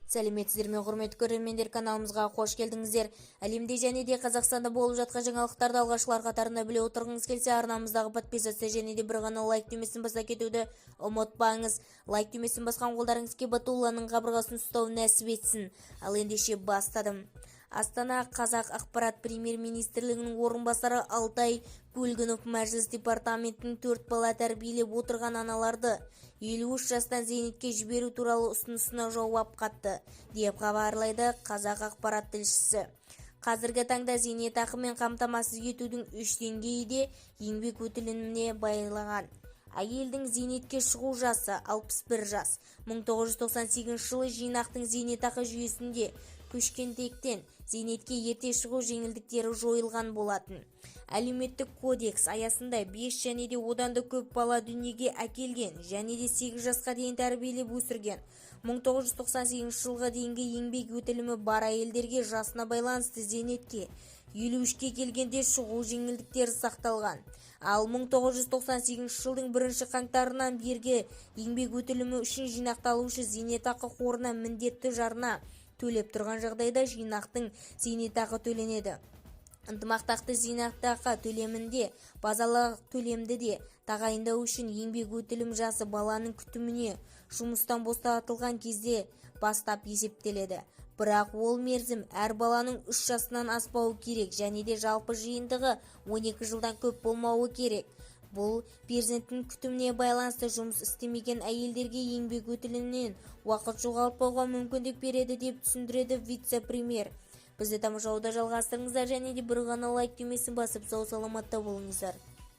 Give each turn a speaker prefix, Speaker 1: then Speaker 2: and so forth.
Speaker 1: Сәлеметсіздер ме, құрметті көрермендер, каналымызға қош келдіңіздер. Әлемде және де Қазақстанда болып жатқан жаңалықтарды алғашқылар қатарына біле отырғыңыз келсе, арнамыздағы подписаться және де бір ғана лайк түймесін баса кетуді ұмытпаңыз. Лайк түймесін басқан қолдарыңызге Батулланың қабырғасын ұстау нәсіп етсін. Ал ендеше бастадым. Астана Қазақ ақпарат премьер-министрлігінің орынбасары Алтай Көлгінов мәжіліс департаментінің 4 бала тәрбиелеп отырған аналарды 53 жастан зейнетке жіберу туралы ұсынысына жауап қатты, деп хабарлайды Қазақ ақпарат тілшісі. Қазіргі таңда зейнетақымен қамтамасыз етудің 3 деңгейі де еңбек өтіліне байланған. Әйелдің зейнетке шығу жасы 61 жас. 1998 жылы жинақтың зейнетақы жүйесінде көшкендіктен зейнетке ерте шығу жеңілдіктері жойылған болатын. Әлеуметтік кодекс аясында 5 және де одан да көп бала дүниеге әкелген және де 8 жасқа дейін тәрбиелеп өсірген 1998 жылға дейінгі еңбек өтілімі бар әйелдерге жасына байланысты зейнетке 53-ке келгенде шығу жеңілдіктері сақталған. Ал 1998 жылдың 1 қаңтарынан бергі еңбек өтілімі үшін жинақталушы зейнетақы қорына міндетті жарна төлеп тұрған жағдайда жинақтың зейнетақы төленеді. Ынтымақтақты зейнетақы төлемінде базалық төлемді де тағайындау үшін еңбек өтілім жасы баланың күтіміне жұмыстан босатылған кезде бастап есептеледі. Бірақ ол мерзім әр баланың 3 жасынан аспауы керек және де жалпы жиынтығы 12 жылдан көп болмауы керек. Бұл перзенттің күтіміне байланысты жұмыс істемеген әйелдерге еңбек өтілінен уақыт жоғалтпауға мүмкіндік береді, деп түсіндіреді вице-премьер. Бізді тамашалауды жалғастырыңыздар және де бір ғана лайк түймесін басып сау саламатта болыңыздар.